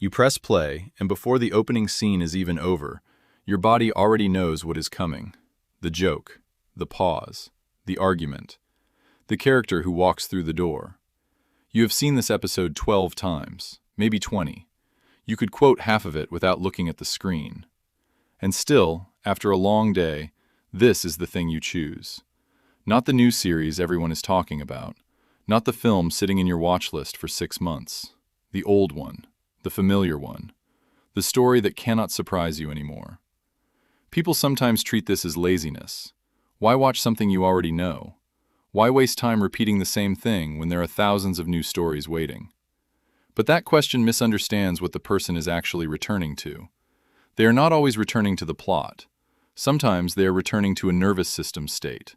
You press play, and before the opening scene is even over, your body already knows what is coming. The joke, the pause, the argument, the character who walks through the door. You have seen this episode 12 times, maybe 20. You could quote half of it without looking at the screen. And still, after a long day, this is the thing you choose. Not the new series everyone is talking about, not the film sitting in your watch list for 6 months. The old one, the familiar one, the story that cannot surprise you anymore. People sometimes treat this as laziness. Why watch something you already know? Why waste time repeating the same thing when there are thousands of new stories waiting? But that question misunderstands what the person is actually returning to. They are not always returning to the plot. Sometimes they are returning to a nervous system state.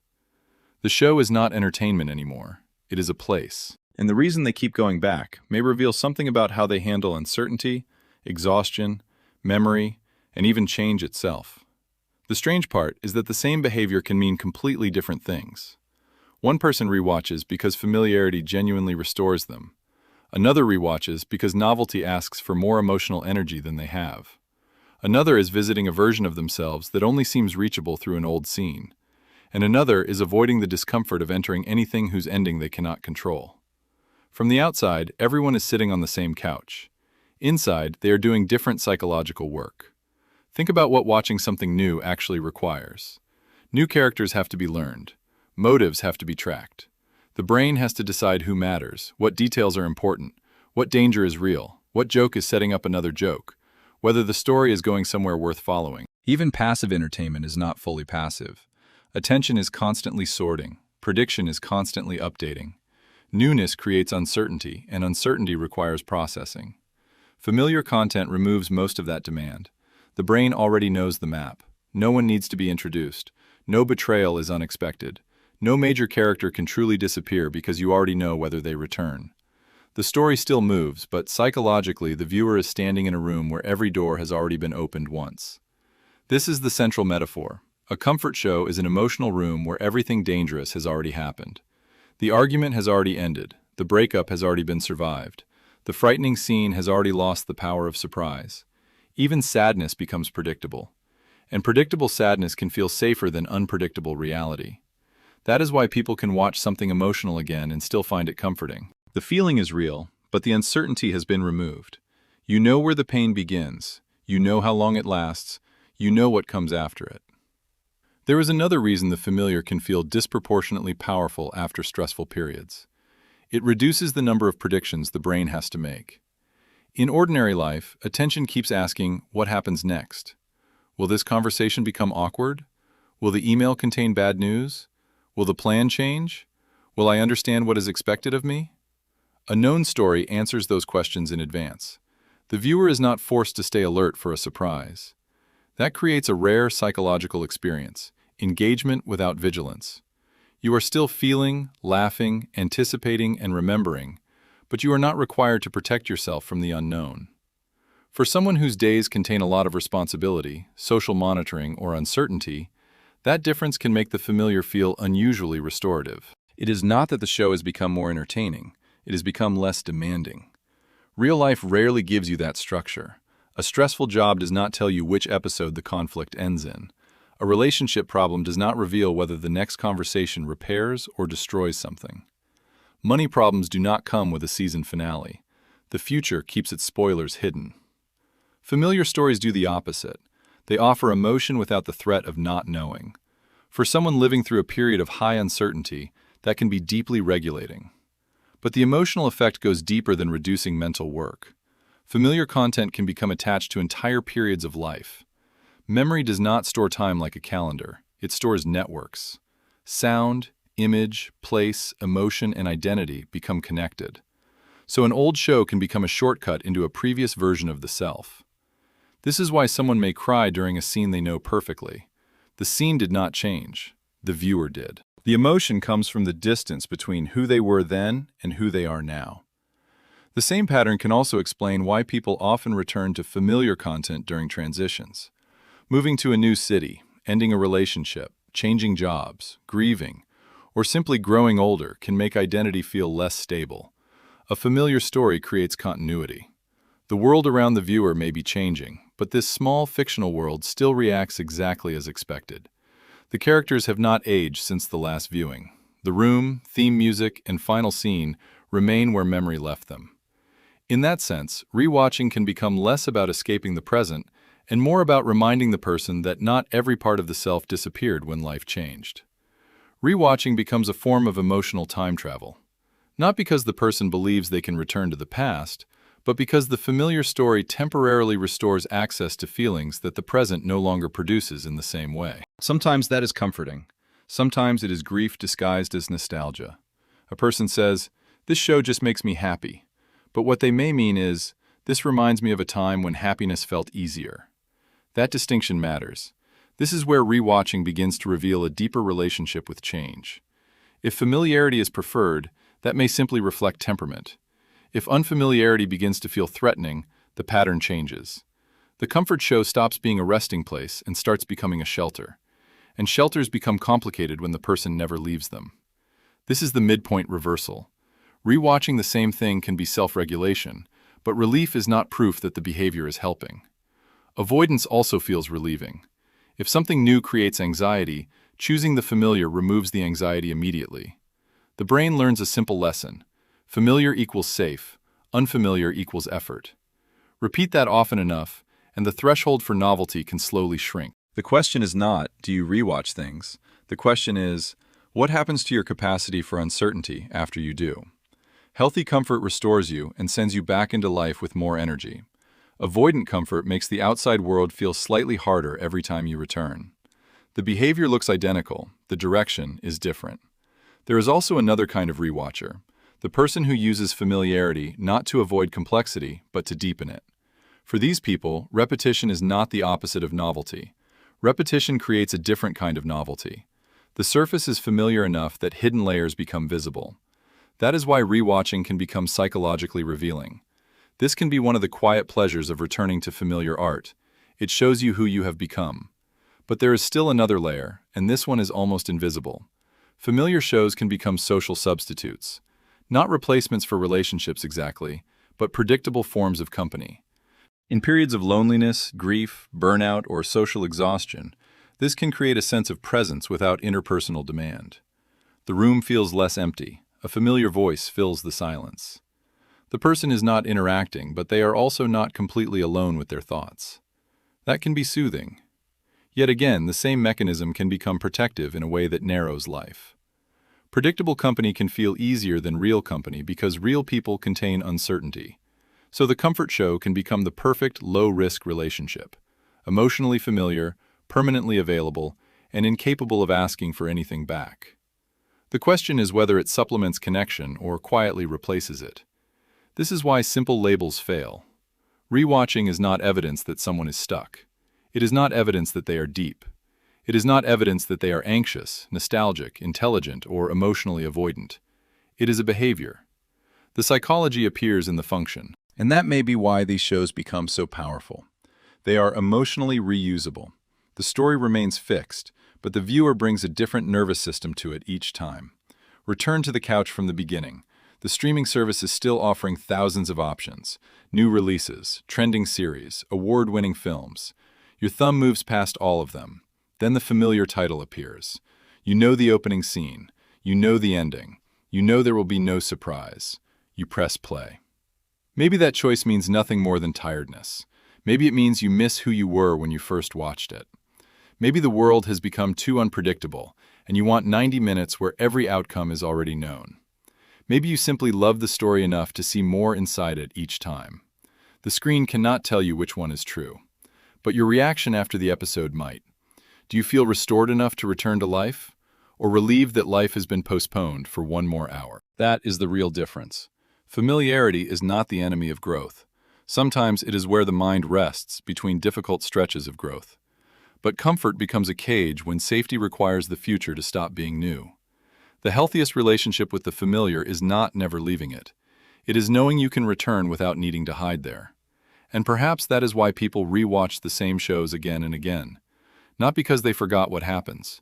The show is not entertainment anymore. It is a place. And the reason they keep going back may reveal something about how they handle uncertainty, exhaustion, memory, and even change itself. The strange part is that the same behavior can mean completely different things. One person rewatches because familiarity genuinely restores them. Another rewatches because novelty asks for more emotional energy than they have. Another is visiting a version of themselves that only seems reachable through an old scene. And another is avoiding the discomfort of entering anything whose ending they cannot control. From the outside, everyone is sitting on the same couch. Inside, they are doing different psychological work. Think about what watching something new actually requires. New characters have to be learned. Motives have to be tracked. The brain has to decide who matters, what details are important, what danger is real, what joke is setting up another joke, whether the story is going somewhere worth following. Even passive entertainment is not fully passive. Attention is constantly sorting. Prediction is constantly updating. Newness creates uncertainty, and uncertainty requires processing. Familiar content removes most of that demand. The brain already knows the map. No one needs to be introduced. No betrayal is unexpected. No major character can truly disappear because you already know whether they return. The story still moves, but psychologically the viewer is standing in a room where every door has already been opened once. This is the central metaphor. A comfort show is an emotional room where everything dangerous has already happened. The argument has already ended. The breakup has already been survived. The frightening scene has already lost the power of surprise. Even sadness becomes predictable. And predictable sadness can feel safer than unpredictable reality. That is why people can watch something emotional again and still find it comforting. The feeling is real, but the uncertainty has been removed. You know where the pain begins. You know how long it lasts. You know what comes after it. There is another reason the familiar can feel disproportionately powerful after stressful periods. It reduces the number of predictions the brain has to make. In ordinary life, attention keeps asking, what happens next? Will this conversation become awkward? Will the email contain bad news? Will the plan change? Will I understand what is expected of me? A known story answers those questions in advance. The viewer is not forced to stay alert for a surprise. That creates a rare psychological experience, engagement without vigilance. You are still feeling, laughing, anticipating, and remembering, but you are not required to protect yourself from the unknown. For someone whose days contain a lot of responsibility, social monitoring, or uncertainty, that difference can make the familiar feel unusually restorative. It is not that the show has become more entertaining, it has become less demanding. Real life rarely gives you that structure. A stressful job does not tell you which episode the conflict ends in. A relationship problem does not reveal whether the next conversation repairs or destroys something. Money problems do not come with a season finale. The future keeps its spoilers hidden. Familiar stories do the opposite. They offer emotion without the threat of not knowing. For someone living through a period of high uncertainty, that can be deeply regulating. But the emotional effect goes deeper than reducing mental work. Familiar content can become attached to entire periods of life. Memory does not store time like a calendar. It stores networks. Sound, image, place, emotion, and identity become connected. So an old show can become a shortcut into a previous version of the self. This is why someone may cry during a scene they know perfectly. The scene did not change. The viewer did. The emotion comes from the distance between who they were then and who they are now. The same pattern can also explain why people often return to familiar content during transitions. Moving to a new city, ending a relationship, changing jobs, grieving, or simply growing older can make identity feel less stable. A familiar story creates continuity. The world around the viewer may be changing, but this small fictional world still reacts exactly as expected. The characters have not aged since the last viewing. The room, theme music, and final scene remain where memory left them. In that sense, rewatching can become less about escaping the present and more about reminding the person that not every part of the self disappeared when life changed. Rewatching becomes a form of emotional time travel, not because the person believes they can return to the past, but because the familiar story temporarily restores access to feelings that the present no longer produces in the same way. Sometimes that is comforting. Sometimes it is grief disguised as nostalgia. A person says, "This show just makes me happy," but what they may mean is, "This reminds me of a time when happiness felt easier." That distinction matters. This is where rewatching begins to reveal a deeper relationship with change. If familiarity is preferred, that may simply reflect temperament. If unfamiliarity begins to feel threatening, the pattern changes. The comfort show stops being a resting place and starts becoming a shelter. And shelters become complicated when the person never leaves them. This is the midpoint reversal. Rewatching the same thing can be self-regulation, but relief is not proof that the behavior is helping. Avoidance also feels relieving. If something new creates anxiety, choosing the familiar removes the anxiety immediately. The brain learns a simple lesson. Familiar equals safe, unfamiliar equals effort. Repeat that often enough, and the threshold for novelty can slowly shrink. The question is not, do you rewatch things? The question is, what happens to your capacity for uncertainty after you do? Healthy comfort restores you and sends you back into life with more energy. Avoidant comfort makes the outside world feel slightly harder every time you return. The behavior looks identical, the direction is different. There is also another kind of rewatcher, the person who uses familiarity not to avoid complexity, but to deepen it. For these people, repetition is not the opposite of novelty. Repetition creates a different kind of novelty. The surface is familiar enough that hidden layers become visible. That is why rewatching can become psychologically revealing. This can be one of the quiet pleasures of returning to familiar art. It shows you who you have become. But there is still another layer, and this one is almost invisible. Familiar shows can become social substitutes. Not replacements for relationships exactly, but predictable forms of company. In periods of loneliness, grief, burnout, or social exhaustion, this can create a sense of presence without interpersonal demand. The room feels less empty. A familiar voice fills the silence. The person is not interacting, but they are also not completely alone with their thoughts. That can be soothing. Yet again, the same mechanism can become protective in a way that narrows life. Predictable company can feel easier than real company because real people contain uncertainty. So the comfort show can become the perfect low-risk relationship, emotionally familiar, permanently available, and incapable of asking for anything back. The question is whether it supplements connection or quietly replaces it. This is why simple labels fail. Rewatching is not evidence that someone is stuck. It is not evidence that they are deep. It is not evidence that they are anxious, nostalgic, intelligent, or emotionally avoidant. It is a behavior. The psychology appears in the function. And that may be why these shows become so powerful. They are emotionally reusable. The story remains fixed, but the viewer brings a different nervous system to it each time. Return to the couch from the beginning. The streaming service is still offering thousands of options, new releases, trending series, award-winning films. Your thumb moves past all of them. Then the familiar title appears. You know the opening scene. You know the ending. You know there will be no surprise. You press play. Maybe that choice means nothing more than tiredness. Maybe it means you miss who you were when you first watched it. Maybe the world has become too unpredictable, and you want 90 minutes where every outcome is already known. Maybe you simply love the story enough to see more inside it each time. The screen cannot tell you which one is true, but your reaction after the episode might. Do you feel restored enough to return to life, or relieved that life has been postponed for one more hour? That is the real difference. Familiarity is not the enemy of growth. Sometimes it is where the mind rests between difficult stretches of growth. But comfort becomes a cage when safety requires the future to stop being new. The healthiest relationship with the familiar is not never leaving it. It is knowing you can return without needing to hide there. And perhaps that is why people rewatch the same shows again and again. Not because they forgot what happens.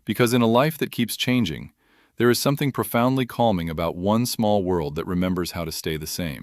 Because in a life that keeps changing, there is something profoundly calming about one small world that remembers how to stay the same.